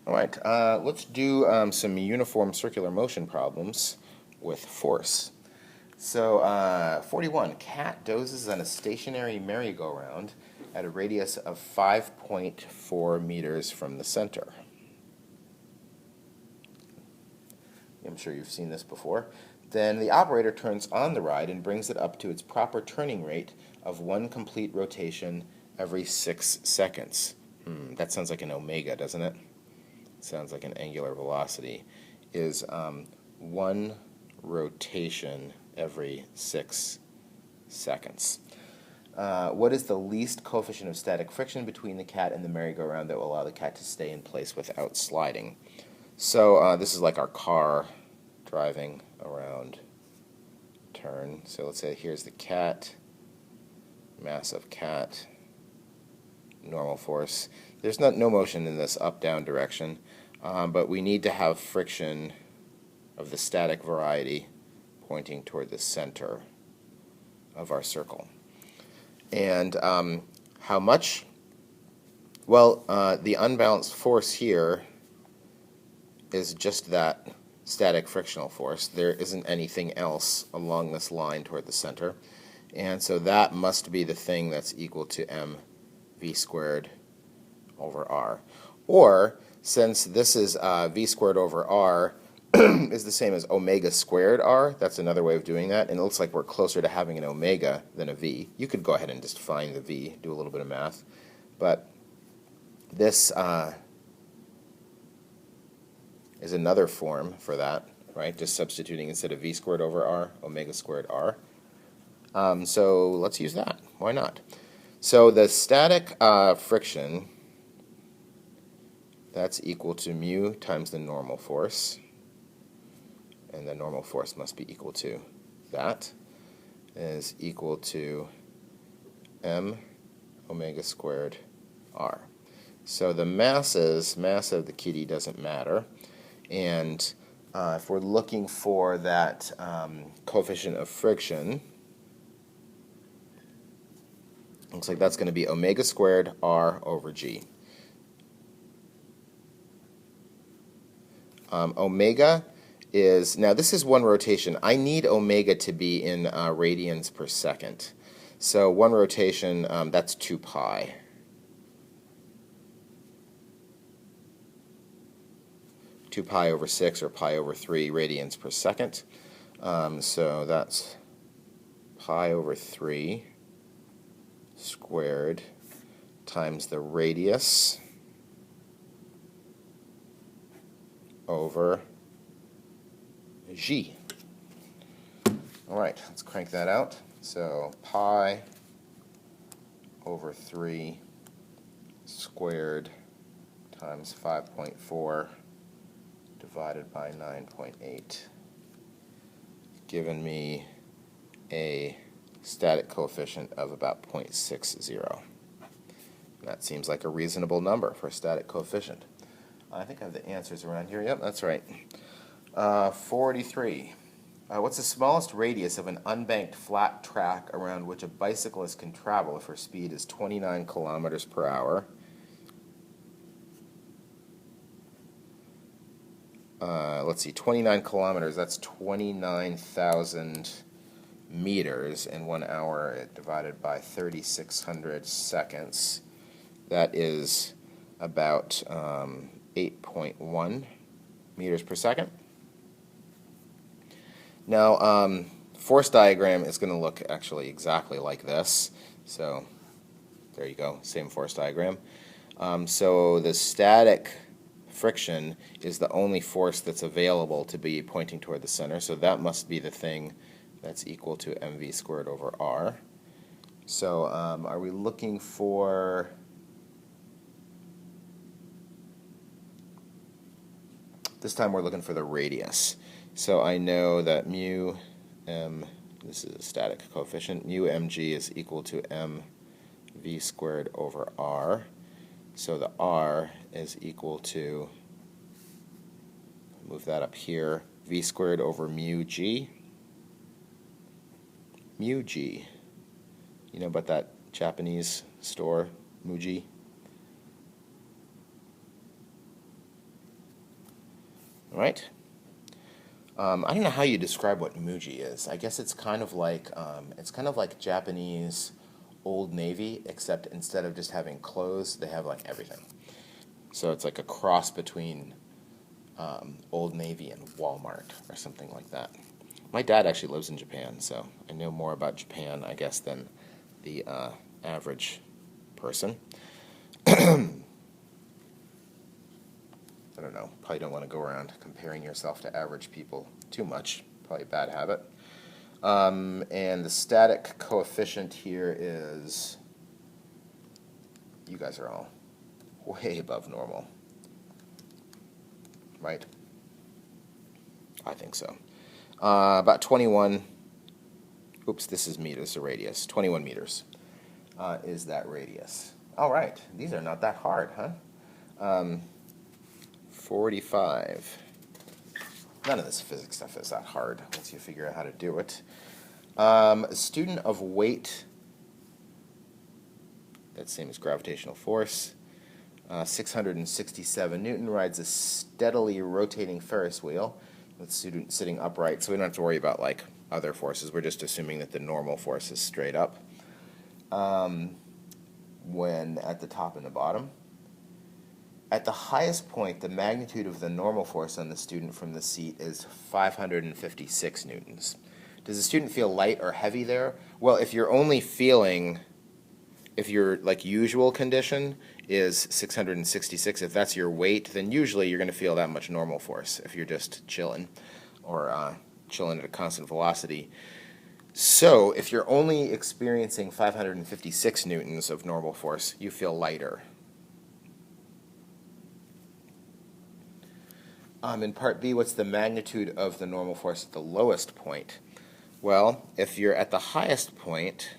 All right, let's do some uniform circular motion problems with force. So, 41, cat dozes on a stationary merry-go-round at a radius of 5.4 meters from the center. I'm sure you've seen this before. Then the operator turns on the ride and brings it up to its proper turning rate of one complete rotation every 6 seconds. That sounds like an omega, doesn't it? Sounds like an angular velocity. Is one rotation every 6 seconds. What is the least coefficient of static friction between the cat and the merry-go-round that will allow the cat to stay in place without sliding? So this is like our car driving around turn. So let's say here's the cat, mass of cat, normal force. There's no motion in this up-down direction, but we need to have friction of the static variety pointing toward the center of our circle. And how much? Well, the unbalanced force here is just that static frictional force. There isn't anything else along this line toward the center. And so that must be the thing that's equal to mv squared over r. Or, since this is v squared over r is the same as omega squared r, that's another way of doing that, and it looks like we're closer to having an omega than a v. You could go ahead and just find the v, do a little bit of math. But this is another form for that, right? Just substituting instead of v squared over r, omega squared r. So let's use that. Why not? So the static friction, that's equal to mu times the normal force. And the normal force must be equal to that, is equal to m omega squared r. So the mass of the kitty doesn't matter. And if we're looking for that coefficient of friction, looks like that's going to be omega squared r over g. Omega is, now this is one rotation. I need omega to be in radians per second. So one rotation, that's 2 pi. Two pi over 6 or pi over 3 radians per second. So that's pi over 3 squared times the radius over g. All right, let's crank that out. So pi over 3 squared times 5.4 divided by 9.8, given me a static coefficient of about 0.60. That seems like a reasonable number for a static coefficient. I think I have the answers around here. Yep, that's right. 43. What's the smallest radius of an unbanked flat track around which a bicyclist can travel if her speed is 29 kilometers per hour? Let's see, 29 kilometers, that's 29,000 meters in 1 hour divided by 3,600 seconds. That is about 8.1 meters per second. Now, force diagram is going to look actually exactly like this. So there you go, same force diagram. So the static friction is the only force that's available to be pointing toward the center. So that must be the thing that's equal to mv squared over r. So are we looking for... This time we're looking for the radius. So I know that mu m, this is a static coefficient, mu mg is equal to mv squared over r. So the r is equal to, move that up here, v squared over mu g. Mu g. You know about that Japanese store, Muji? right? I don't know how you describe what Muji is. I guess it's kind of like Japanese Old Navy, except instead of just having clothes, they have like everything. So it's like a cross between Old Navy and Walmart or something like that. My dad actually lives in Japan, so I know more about Japan, I guess, than the average person. I don't know. Probably don't want to go around comparing yourself to average people too much. Probably a bad habit. And the static coefficient here is, you guys are all way above normal, right? I think so. About 21, oops, this is meters, the radius. 21 meters is that radius. All right, these are not that hard, huh? 45. None of this physics stuff is that hard once you figure out how to do it. A student of weight, that's same as gravitational force, 667 Newton, rides a steadily rotating Ferris wheel with student sitting upright, so we don't have to worry about like other forces. We're just assuming that the normal force is straight up when at the top and the bottom. At the highest point, the magnitude of the normal force on the student from the seat is 556 newtons. Does the student feel light or heavy there? Well, if you're only feeling, if your like usual condition is 666, if that's your weight, then usually you're going to feel that much normal force if you're just chilling or chilling at a constant velocity. So if you're only experiencing 556 newtons of normal force, you feel lighter. In part B, what's the magnitude of the normal force at the lowest point? Well, if you're at the highest point,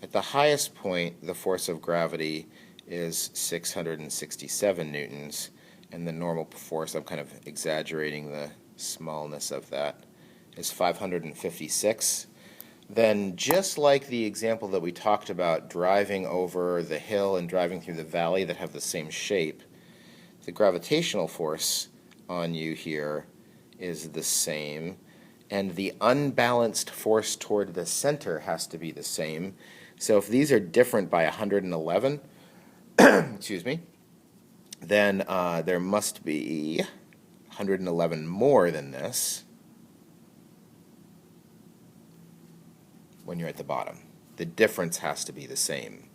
the force of gravity is 667 newtons, and the normal force, I'm kind of exaggerating the smallness of that, is 556. Then just like the example that we talked about, driving over the hill and driving through the valley that have the same shape, the gravitational force on you here is the same, and the unbalanced force toward the center has to be the same. So if these are different by 111, excuse me, then there must be 111 more than this when you're at the bottom. The difference has to be the same.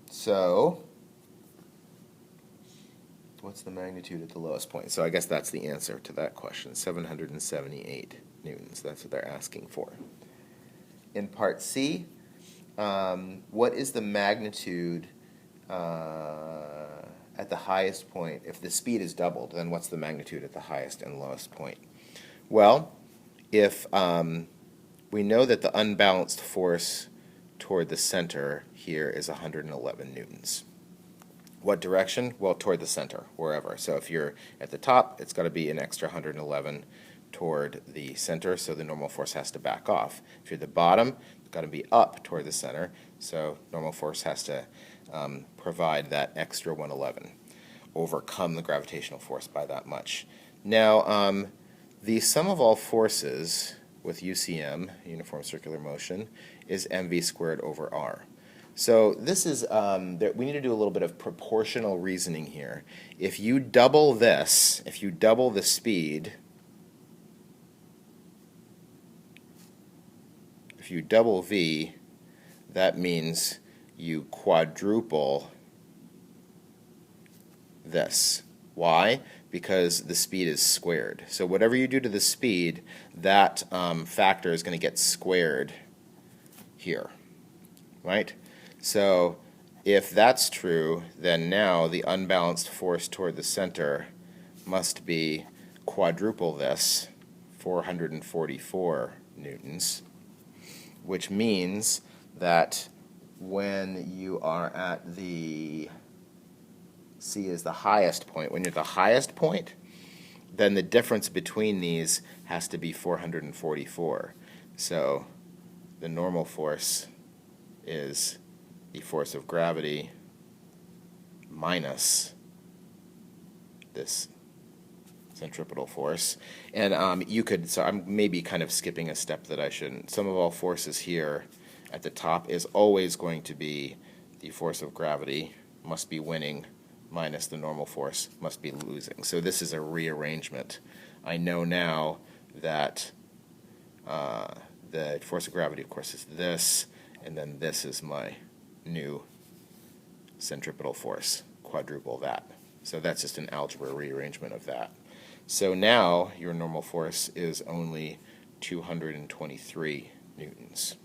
So, what's the magnitude at the lowest point? So I guess that's the answer to that question, 778 newtons. That's what they're asking for. In part C, what is the magnitude at the highest point? If the speed is doubled, then what's the magnitude at the highest and lowest point? Well, if we know that the unbalanced force toward the center here is 111 newtons. What direction? Well, toward the center, wherever. So if you're at the top, it's got to be an extra 111 toward the center, so the normal force has to back off. If you're at the bottom, it's got to be up toward the center, so normal force has to provide that extra 111, overcome the gravitational force by that much. Now, the sum of all forces with UCM, uniform circular motion, is mv squared over r. So this is, we need to do a little bit of proportional reasoning here. If you double this, if you double the speed, if you double v, that means you quadruple this. Why? Because the speed is squared. So whatever you do to the speed, that factor is going to get squared here, right? So if that's true, then now the unbalanced force toward the center must be quadruple this, 444 newtons, which means that when you are at the C is the highest point. When you're at the highest point, then the difference between these has to be 444. So the normal force is the force of gravity minus this centripetal force. And you could, so I'm maybe kind of skipping a step that I shouldn't. Sum of all forces here at the top is always going to be the force of gravity must be winning minus the normal force must be losing. So this is a rearrangement. I know now that the force of gravity, of course, is this, and then this is my new centripetal force, quadruple that. So that's just an algebra rearrangement of that. So now your normal force is only 223 newtons.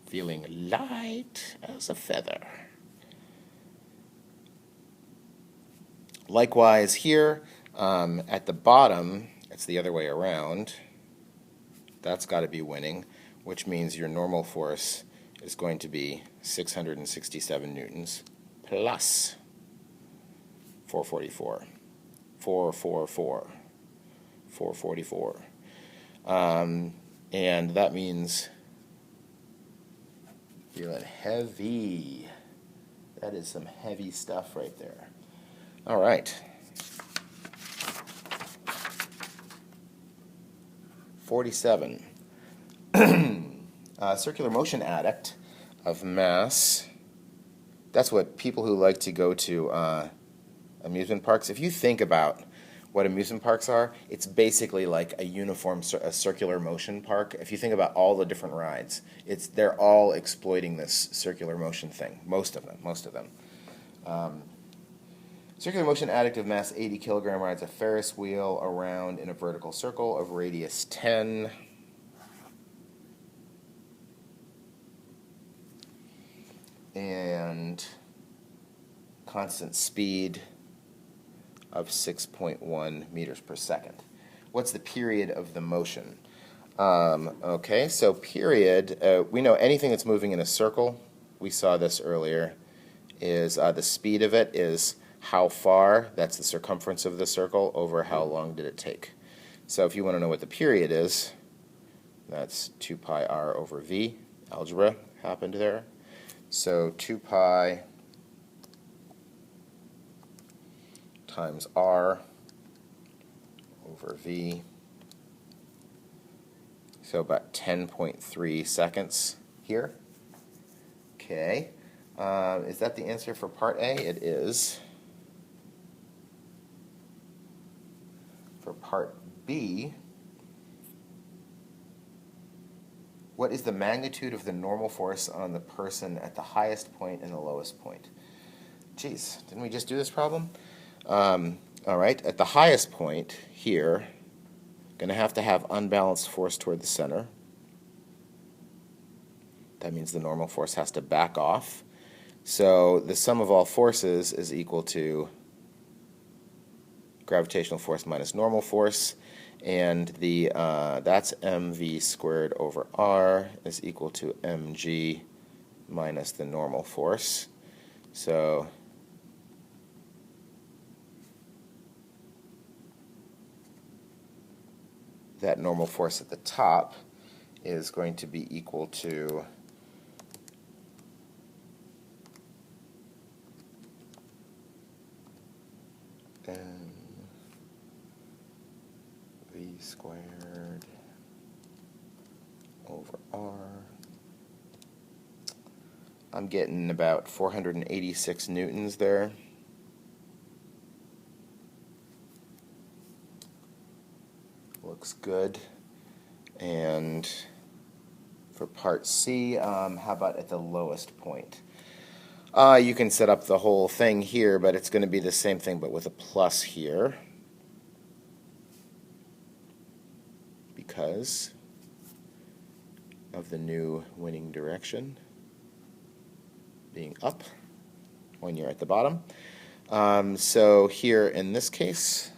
Feeling light as a feather. Likewise here, at the bottom, it's the other way around. That's got to be winning, which means your normal force is going to be 667 newtons plus 444. 444. 444. And that means feeling heavy. That is some heavy stuff right there. All right. 47. Circular motion addict of mass. That's what people who like to go to amusement parks, if you think about what amusement parks are, it's basically like a uniform a circular motion park. If you think about all the different rides, they're all exploiting this circular motion thing. Most of them. Circular motion addict of mass 80 kilogram rides a Ferris wheel around in a vertical circle of radius 10. And constant speed of 6.1 meters per second. What's the period of the motion? Okay, so period, we know anything that's moving in a circle, we saw this earlier, is the speed of it is how far, that's the circumference of the circle, over how long did it take. So if you want to know what the period is, that's 2 pi r over v. Algebra happened there. So 2 pi times r over v. So about 10.3 seconds here. Okay. Is that the answer for part A? It is. For part B, what is the magnitude of the normal force on the person at the highest point and the lowest point? Geez, didn't we just do this problem? All right, at the highest point here, going to have unbalanced force toward the center. That means the normal force has to back off. So the sum of all forces is equal to gravitational force minus normal force, and that's mv squared over r is equal to mg minus the normal force. So that normal force at the top is going to be equal to v squared over r. I'm getting about 486 newtons there. Looks good. And for part C, how about at the lowest point? You can set up the whole thing here, but it's going to be the same thing but with a plus here, because of the new winning direction being up when you're at the bottom. So here in this case,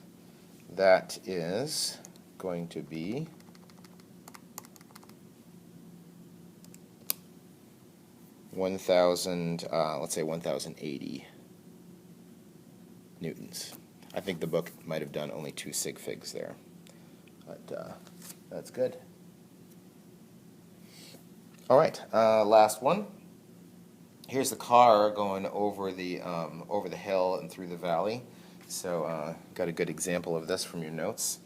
that is going to be let's say 1,080 newtons. I think the book might have done only 2 sig figs there, but that's good. All right, last one. Here's the car going over the hill and through the valley. So got a good example of this from your notes.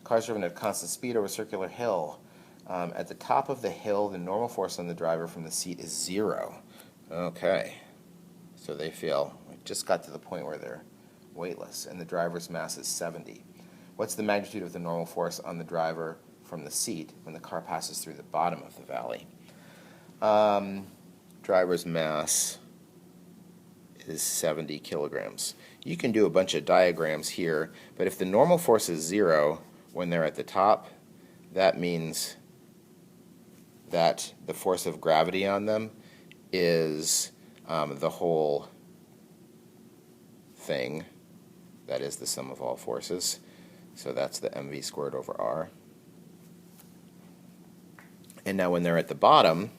Cars driven at constant speed over a circular hill. At the top of the hill, the normal force on the driver from the seat is 0. Okay, so they feel just got to the point where they're weightless, and the driver's mass is 70. What's the magnitude of the normal force on the driver from the seat when the car passes through the bottom of the valley? Driver's mass is 70 kilograms. You can do a bunch of diagrams here, but if the normal force is 0 when they're at the top, that means that the force of gravity on them is the whole thing. That is the sum of all forces. So that's the mv squared over r. And now when they're at the bottom,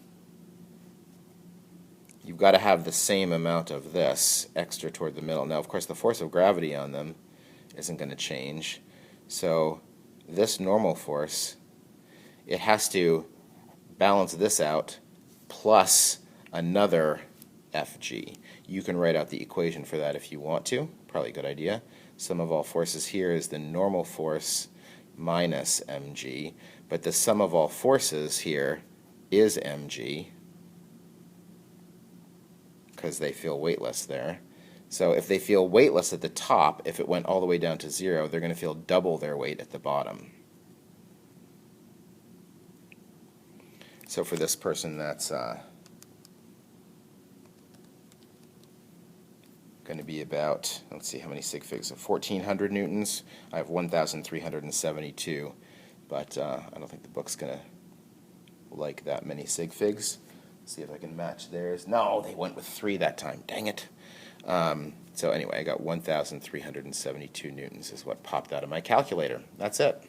you've got to have the same amount of this extra toward the middle. Now, of course, the force of gravity on them isn't going to change. So this normal force, it has to balance this out plus another Fg. You can write out the equation for that if you want to. Probably a good idea. Sum of all forces here is the normal force minus mg, but the sum of all forces here is mg because they feel weightless there. So if they feel weightless at the top, if it went all the way down to 0, they're going to feel double their weight at the bottom. So for this person, that's going to be about, let's see how many sig figs, 1,400 newtons. I have 1,372, but I don't think the book's going to like that many sig figs. See if I can match theirs. No, they went with 3 that time. Dang it. So anyway, I got 1,372 newtons is what popped out of my calculator. That's it.